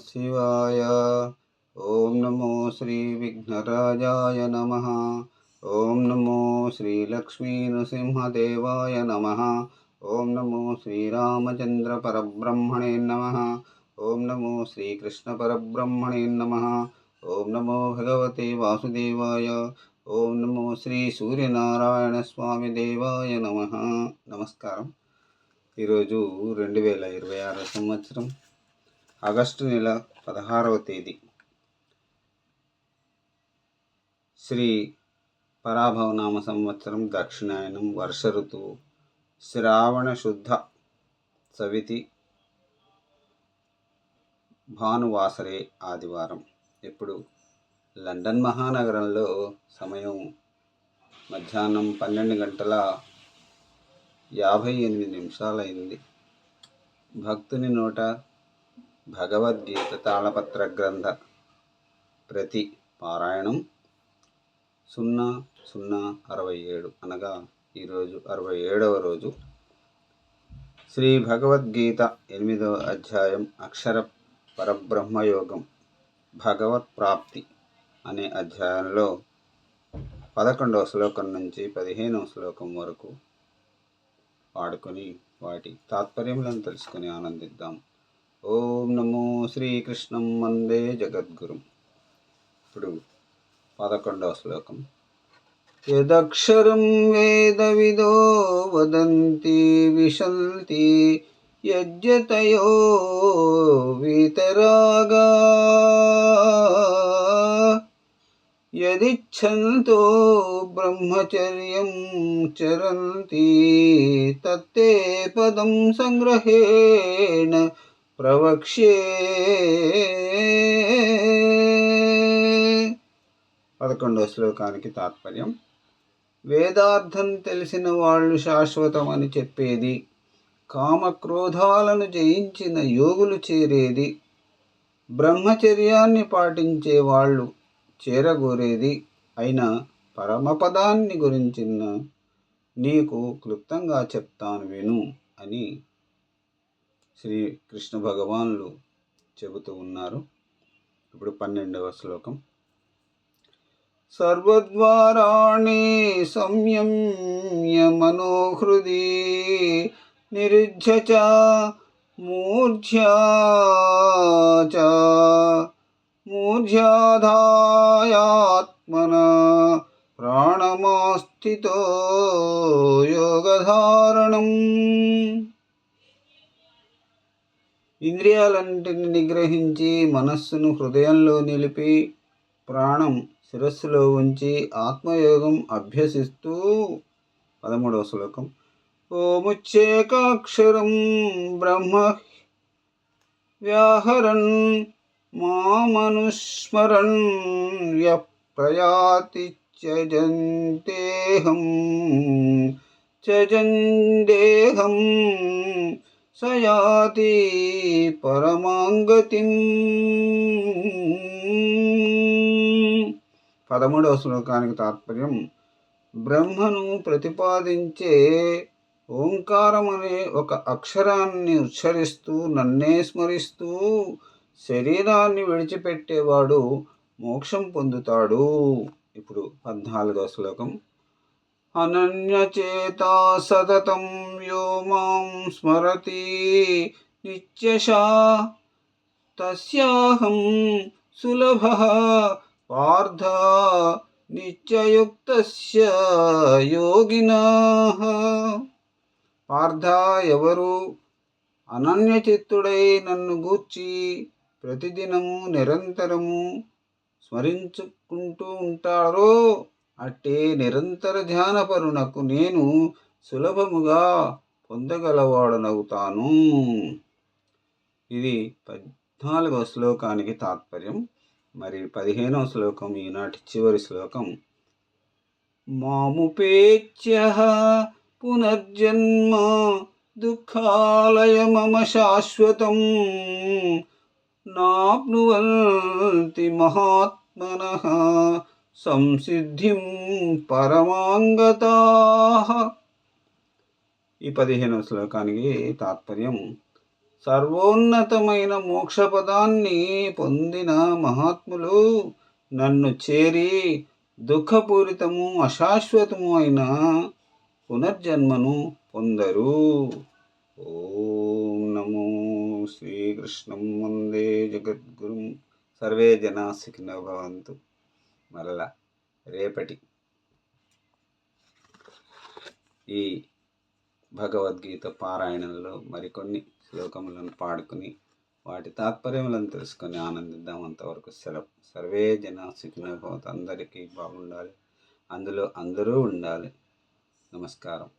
శివాయ. ఓం నమో శ్రీ విఘ్నరాజాయ నమః. ఓం నమో శ్రీ లక్ష్మీ నృసింహదేవాయ నమః. ఓం నమో శ్రీరామచంద్ర పరబ్రహ్మణే నమః. ఓం నమో శ్రీకృష్ణ పరబ్రహ్మణే నమః. ఓం నమో భగవతే వాసుదేవాయ. ఓం నమో శ్రీ సూర్యనారాయణ స్వామి దేవాయ నమః. నమస్కారం. ఈరోజు 2026 సంవత్సరం ఆగస్టు నెల 16వ తేదీ, శ్రీ పరాభవనామ సంవత్సరం, దక్షిణాయనం, వర్ష ఋతువు, శ్రావణ శుద్ధ సవితి, భానువాసరే, ఆదివారం. ఇప్పుడు లండన్ మహానగరంలో సమయం మధ్యాహ్నం 12:58 అయింది. భక్తుని నోట భగవద్గీత తాళపత్ర గ్రంథ ప్రతి పారాయణం 0067, అనగా ఈరోజు 67వ రోజు. శ్రీ భగవద్గీత 8వ అధ్యాయం, అక్షర పరబ్రహ్మయోగం, భగవత్ ప్రాప్తి అనే అధ్యాయంలో 11వ శ్లోకం నుంచి 15వ శ్లోకం వరకు పాడుకొని వాటి తాత్పర్యములను తెలుసుకొని ఆనందిద్దాం. ఓం నమో శ్రీకృష్ణం వందే జగద్గురుం. ఇప్పుడు 11వ శ్లోకం. యదక్షరం వేదవిదో వదంతి విశంతి యజ్జతయో వీతరాగా యదిచ్ఛంతో బ్రహ్మచర్యం చరంతి తత్తే పదం సంగ్రహేణ ప్రవక్ష్యే. 11వ శ్లోకానికి తాత్పర్యం. వేదార్థం తెలిసిన వాళ్ళు శాశ్వతమని చెప్పేది, కామక్రోధాలను జయించిన యోగులు చేరేది, బ్రహ్మచర్యాన్ని పాటించే వాళ్ళు చేరగోరేది అయిన పరమపదాన్ని గురించిన నీకు క్లుప్తంగా చెప్తాను విను అని శ్రీ కృష్ణ భగవానులు చెబుతూ ఉన్నారు. ఇప్పుడు 12వ శ్లోకం. సర్వద్వారాణి సంయమ్య మనోహృది నిరుధ్య చ మూర్ధ్యాధాయాత్మన ప్రాణమాస్థితో యోగధారణం. ఇంద్రియాలన్నింటిని నిగ్రహించి మనస్సును హృదయంలో నిలిపి ప్రాణం శిరస్సులో ఉంచి ఆత్మయోగం అభ్యసిస్తూ 13వ శ్లోకం. ఓముచ్చేకాక్షరం బ్రహ్మ వ్యాహరన్ మామనుస్మరన్ యః ప్రయాతి త్యజందేహం సయాతి పరమాంగతిం. 13వ శ్లోకానికి తాత్పర్యం. బ్రహ్మను ప్రతిపాదించే ఓంకారం అనే ఒక అక్షరాన్ని ఉచ్చరిస్తూ నన్నే స్మరిస్తూ శరీరాన్ని విడిచిపెట్టేవాడు మోక్షం పొందుతాడు. ఇప్పుడు 14వ శ్లోకం. అనన్యచేతా సతతం యో మాం స్మరతి నిత్యశా తస్యాహం సులభః పార్థ నిత్యయుక్తస్య యోగినః. పార్థ, ఎవరు అనన్యచిత్తుడై నన్ను గూర్చి ప్రతిదినము నిరంతరము స్మరించుకుంటూ ఉంటారో అట్టే నిరంతర ధ్యానపరునకు నేను సులభముగా పొందగలవాడనవుతాను. ఇది 14వ శ్లోకానికి తాత్పర్యం. మరి 15వ శ్లోకం, ఈనాటి చివరి శ్లోకం. మాముపేత్యః పునర్జన్మ దుఃఖాలయ మమ శాశ్వతం నాప్నువంతి మహాత్మనః సంసిద్ధిం పరమాంగతాః. ఈ 15వ శ్లోకానికి తాత్పర్యం. సర్వోన్నతమైన మోక్షపదాన్ని పొందిన మహాత్ములు నన్ను చేరి దుఃఖపూరితము అశాశ్వతము అయిన పునర్జన్మను పొందరు. ఓం నమో శ్రీకృష్ణం వందే జగద్గురుం. సర్వే జనా సుఖినో భవంతు. మరలా రేపటి ఈ భగవద్గీత పారాయణంలో మరికొన్ని శ్లోకములను పాడుకుని వాటి తాత్పర్యములను తెలుసుకొని ఆనందిద్దాం. అంతవరకు సెలవు. సర్వే జనా సుఖినో భవంతు. అందరికీ బాగుండాలి, అందులో అందరూ ఉండాలి. నమస్కారం.